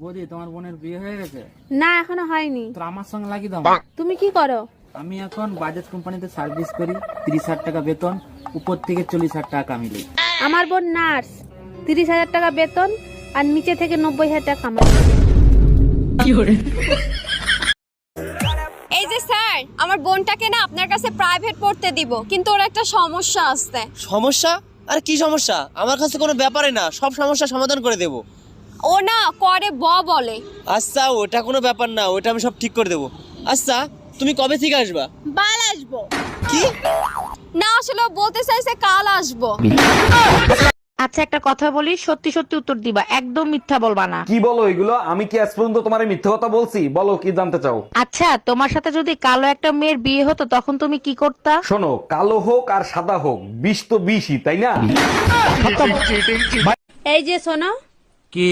বৌদি, তোমার বোনের বিয়ে হয়ে গেছে? না, এখনো হয়নি। তো আমার সঙ্গে লাগিয়ে দাও। তুমি কি করো? আমি এখন বাজাজ কোম্পানিতে সার্ভিস করি, 30,000 টাকা বেতন, উপর থেকে 40,000 টাকা কামিলি। আমার বোন নার্স, 30,000 টাকা বেতন আর নিচে থেকে 90,000 টাকা কামাই। এই যে স্যার, আমার বোনটাকে না আপনার কাছে প্রাইভেট পড়তে দিব, কিন্তু ওর একটা সমস্যা আছে। সমস্যা? আর কি সমস্যা? আমার কাছে কোনো ব্যাপারই না, সব সমস্যা সমাধান করে দেব। ও না করে বলে। আচ্ছা, ওটা কোনো ব্যাপার না, ওটা আমি সব ঠিক করে দেব। আচ্ছা, তুমি কবে থেকে আসবা? বাল আসবো। কি? না, আসলে ও বলতে চাইছে কাল আসবো। আচ্ছা, একটা কথা বলি, সত্যি সত্যি উত্তর দিবা, একদম মিথ্যা বলবা না। কি বলো এগুলো? আমি কি আজ পর্যন্ত তোমার মিথ্যে কথা বলছি? বলো কি জানতে চাও। আচ্ছা, তোমার সাথে যদি কালো একটা মেয়ের বিয়ে হতো তখন তুমি কি করতা? শোনো, কালো হোক আর সাদা হোক, বিষ তো বিষই, তাই না? এই যে শোনো, কি?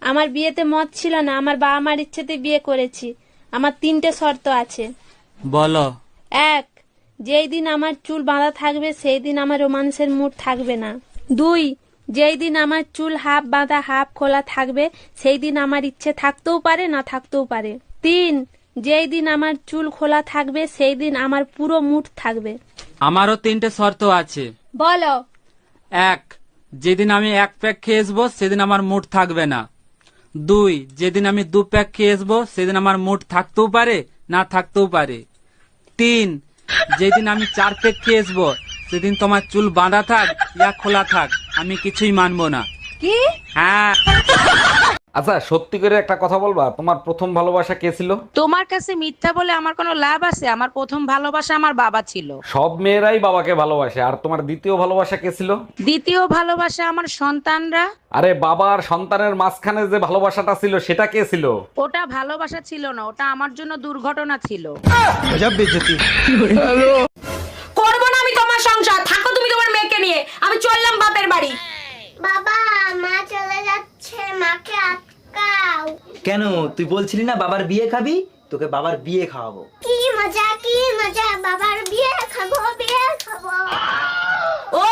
আমার বিয়েতে মত ছিল না, আমার বাবা মার ইচ্ছেতে বিয়ে করেছি। আমার 3টে শর্ত আছে। বলো। 1, যেই দিন আমার চুল বাঁধা থাকবে সেই দিন আমার রোমান্সের মুড থাকবে না। 2, যেই দিন আমার চুল হাফ বাঁধা হাফ খোলা থাকবে সেই দিন আমার ইচ্ছে থাকতেও পারে না থাকতেও পারে। 3, যেই দিন আমার চুল খোলা থাকবে সেই দিন আমার পুরো মুড থাকবে। আমারও 3টে শর্ত আছে। বলো। 1, যেদিন আমি 1 প্যাক খেয়ে আসবো সেদিন আমার মুড থাকবে না। 2, যেদিন আমি 2 প্যাক খেয়ে আসবো সেদিন আমার মুড থাকতেও পারে না থাকতেও পারে। 3, যেদিন আমি 4 প্যাক খেয়ে আসবো সেদিন তোমার চুল বাঁধা থাক ইয়া খোলা থাক, আমি কিছুই মানবো না। কি? হ্যাঁ। আচ্ছা, সত্যি করে একটা কথা বলবা, তোমার প্রথম ভালোবাসা কে ছিল? তোমার কাছে মিথ্যা বলে আমার কোনো লাভ আছে? আমার প্রথম ভালোবাসা আমার বাবা ছিল। সব মেয়েরাই বাবাকে ভালোবাসে। আর তোমার দ্বিতীয় ভালোবাসা কে ছিল? দ্বিতীয় ভালোবাসা আমার সন্তানরা। আরে বাবা আর সন্তানের মাঝখানে যে ভালোবাসাটা ছিল সেটা কে ছিল? ওটা ভালোবাসা ছিল না, ওটা আমার জন্য দুর্ঘটনা ছিল। করবো না আমি তোমার সংসার, থাকো তুমি তোমার মেয়েকে নিয়ে, আমি চললাম বাপের বাড়ি। বাবা, মা চলে যাচ্ছে, মাকে আটকাও। কেন? তুই বলছিলি না বাবার বিয়ে খাবি? তোকে বাবার বিয়ে খাওয়াবো। কি মজা, কি মজা, বাবার বিয়ে খাবো, বিয়ে খাবো। ও,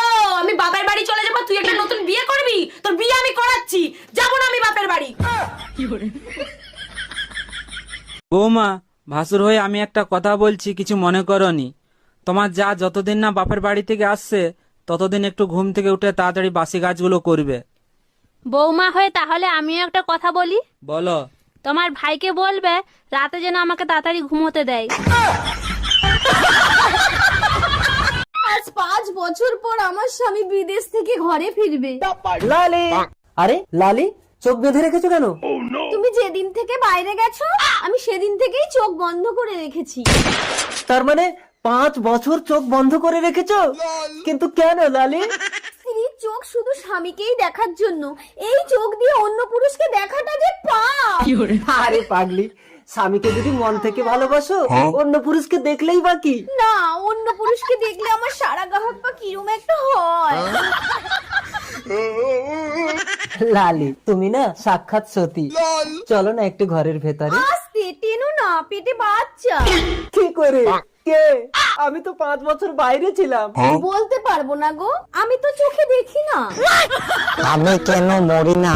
আমি বাপের বাড়ি চলে যাবো, তুই একটা নতুন বিয়ে করবি? তোর বিয়ে আমি করাচ্ছি, যাবো না আমি বাপের বাড়ি। বৌমা, ভাসুর হয়ে আমি একটা কথা বলছি, কিছু মনে করনি। তোমার যা যতদিন না বাপের বাড়ি থেকে আসছে ততদিন একটু ঘুম থেকে উঠে তাড়াতাড়ি বাসি কাজগুলো করবে। বৌমা হয়ে তাহলে আমিও একটা কথা বলি। বলো। তোমার ভাইকে বলবে রাতে যেন আমাকে তাড়াতাড়ি ঘুমোতে দেয়। আজ 5 বছর পর আমার স্বামী বিদেশ থেকে ঘরে ফিরবে। লালি! আরে লালি, চোখ বেঁধে রেখেছো কেন? তুমি যেদিন থেকে বাইরে গেছো আমি সেদিন থেকেই চোখ বন্ধ করে রেখেছি। তার মানে 5 বছর চোখ বন্ধ করে রেখেছো? কিন্তু কেন লালি? স্ত্রীর চোখ শুধু স্বামীকেই দেখার জন্য, এই চোখ দিয়ে অন্য পুরুষকে দেখাটা যে পাপ। আরে পাগলি, স্বামীকে যদি মন থেকে ভালোবাসো, অন্য পুরুষকে দেখলেই বাকি। না, অন্য পুরুষকে দেখলে আমার সারা গাহক পা কিরম একটা হয়। লালি, তুমি না সাক্ষাৎ সতী। চলো না একটু ঘরের ভেতরে। আস্তে টেনো না, পেটে বাচ্চা। কি করে? কে? আমি তো 5 বছর বাইরে ছিলাম। বলতে পারবো না গো, আমি তো চোখে দেখি না। আমি কেন মরি না?